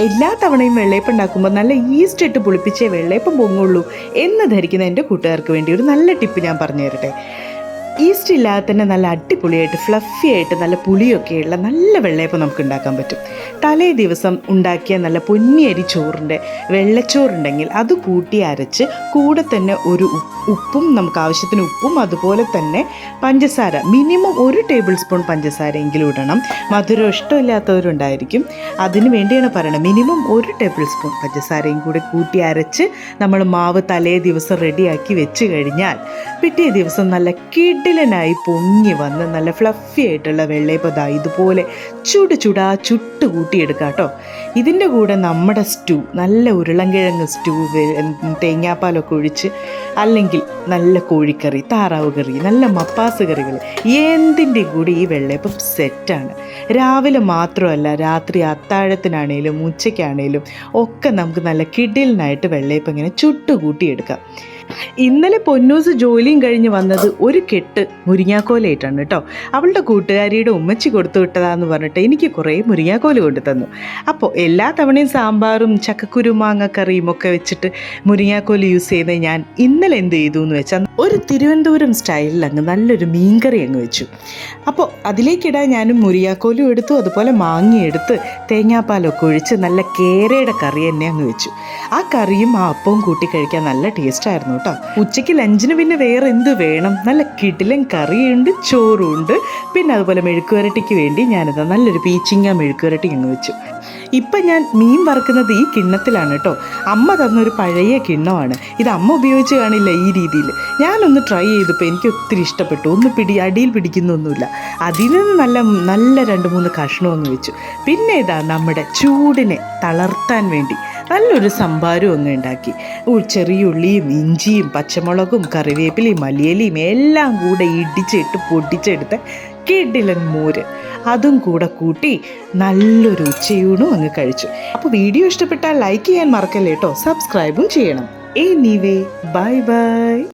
എല്ലാ തവണയും വെള്ളയപ്പം ഉണ്ടാക്കുമ്പോൾ നല്ല ഈസ്റ്റ് ഇട്ട് പുളിപ്പിച്ചേ വെള്ളയപ്പം പൊങ്ങുള്ളൂ എന്ന് ധരിക്കുന്ന എൻ്റെ കൂട്ടുകാർക്ക് വേണ്ടി ഒരു നല്ല ടിപ്പ് ഞാൻ പറഞ്ഞു തരട്ടെ. ഈസ്റ്റ് ഇല്ലാതെ തന്നെ നല്ല അടിപൊളിയായിട്ട് ഫ്ലഫി ആയിട്ട് നല്ല പുളിയൊക്കെയുള്ള നല്ല വെള്ളയപ്പം നമുക്ക് ഉണ്ടാക്കാൻ പറ്റും. തലേ ദിവസം ഉണ്ടാക്കിയ നല്ല പൊന്നിയരി ചോറിൻ്റെ വെള്ളച്ചോറുണ്ടെങ്കിൽ അത് കൂട്ടി അരച്ച് കൂടെ തന്നെ ഒരു ഉപ്പും നമുക്ക് ആവശ്യത്തിന് ഉപ്പും അതുപോലെ തന്നെ പഞ്ചസാര മിനിമം 1 ടേബിൾ സ്പൂൺ പഞ്ചസാരയെങ്കിലും ഇടണം. മധുരം ഇഷ്ടമില്ലാത്തവരുണ്ടായിരിക്കും, അതിന് വേണ്ടിയാണ് പറയുന്നത്. മിനിമം 1 ടേബിൾ സ്പൂൺ പഞ്ചസാരയും കൂടി കൂട്ടി അരച്ച് നമ്മൾ മാവ് തലേ ദിവസം റെഡിയാക്കി വെച്ച് കഴിഞ്ഞാൽ പിറ്റേ ദിവസം നല്ല കിടിലനായി പൊങ്ങി വന്ന് നല്ല ഫ്ലഫി ആയിട്ടുള്ള വെള്ളയപ്പം ഇതുപോലെ ചുട്ട് കൂട്ടിയെടുക്കാം കേട്ടോ. ഇതിൻ്റെ കൂടെ നമ്മുടെ സ്റ്റൂ, നല്ല ഉരുളൻകിഴങ്ങ് സ്റ്റൂ, തേങ്ങാപ്പാലൊക്കെ ഒഴിച്ച്, അല്ലെങ്കിൽ നല്ല കോഴിക്കറി, താറാവ് കറി, നല്ല മപ്പാസ് കറികൾ, എന്തിൻ്റെ കൂടി ഈ വെള്ളയപ്പം സെറ്റാണ്. രാവിലെ മാത്രമല്ല, രാത്രി അത്താഴത്തിനാണേലും ഉച്ചയ്ക്കാണേലും ഒക്കെ നമുക്ക് നല്ല കിടിലിനായിട്ട് വെള്ളയപ്പം ഇങ്ങനെ കൂട്ടിയെടുക്കാം. ഇന്നലെ പൊന്നൂസ് ജോലിയും കഴിഞ്ഞ് വന്നത് ഒരു കെട്ട് മുരിങ്ങാക്കോലായിട്ടാണ് കേട്ടോ. അവളുടെ കൂട്ടുകാരിയുടെ ഉമ്മച്ചി കൊടുത്തു വിട്ടതാന്ന് പറഞ്ഞിട്ട് എനിക്ക് കുറേ മുരിങ്ങാക്കോല് കൊണ്ടു തന്നു. അപ്പോൾ എല്ലാ തവണയും സാമ്പാറും ചക്കക്കുരു മാങ്ങ കറിയും ഒക്കെ വെച്ചിട്ട് മുരിങ്ങാക്കോല് യൂസ് ചെയ്ത് ഞാൻ ഇന്നലെ എന്ത് ചെയ്തു എന്ന് വെച്ചാൽ ഒരു തിരുവനന്തപുരം സ്റ്റൈലിൽ അങ്ങ് നല്ലൊരു മീൻകറി അങ്ങ് വെച്ചു. അപ്പോൾ അതിലേക്കിടാൻ ഞാനും മുരിങ്ങാക്കോലും എടുത്തു, അതുപോലെ മാങ്ങയെടുത്ത് തേങ്ങാപ്പാലൊക്കെ ഒഴിച്ച് നല്ല കേരയുടെ കറി തന്നെ അങ്ങ് വെച്ചു. ആ കറിയും ആ അപ്പവും കൂട്ടി കഴിക്കാൻ നല്ല ടേസ്റ്റായിരുന്നു കേട്ടോ. ഉച്ചയ്ക്ക് ലഞ്ചിന് പിന്നെ വേറെ എന്ത് വേണം? നല്ല കിടിലൻ കറിയുണ്ട്, ചോറുണ്ട്, പിന്നെ അതുപോലെ മെഴുക്കുവരട്ടിക്ക് വേണ്ടി ഞാനത് നല്ലൊരു പീച്ചിങ്ങ മെഴുക്കുവരട്ടി അങ്ങ് വെച്ചു. ഇപ്പം ഞാൻ മീൻ വറുക്കുന്നത് ഈ കിണ്ണത്തിലാണ് കേട്ടോ. അമ്മ തന്നൊരു പഴയ കിണ്ണമാണ് ഇത്. അമ്മ ഉപയോഗിച്ച് കാണില്ല ഈ രീതിയിൽ. ഞാനൊന്ന് ട്രൈ ചെയ്തപ്പോൾ എനിക്ക് ഒത്തിരി ഇഷ്ടപ്പെട്ടു. അടിയിൽ പിടിക്കുന്നൊന്നുമില്ല. അതിൽ നിന്ന് നല്ല 2-3 കഷ്ണം അങ്ങ് വെച്ചു. പിന്നെ ഇതാ നമ്മുടെ ചൂടിനെ തളർത്താൻ വേണ്ടി നല്ലൊരു സംഭാരം അങ്ങ് ഉണ്ടാക്കി. ചെറിയ ഉള്ളിയും ഇഞ്ചിയും പച്ചമുളകും കറിവേപ്പിലയും മല്ലിയിലയും എല്ലാം കൂടെ ഇടിച്ചിട്ട് പൊടിച്ചെടുത്ത് കിടിലൻ മോര് അതും കൂടെ കൂട്ടി നല്ലൊരു ഉച്ചയൂണും അങ്ങ് കഴിച്ചു. അപ്പോൾ വീഡിയോ ഇഷ്ടപ്പെട്ടാൽ ലൈക്ക് ചെയ്യാൻ മറക്കല്ലേ കേട്ടോ. സബ്സ്ക്രൈബും ചെയ്യണം. Anyway, bye bye.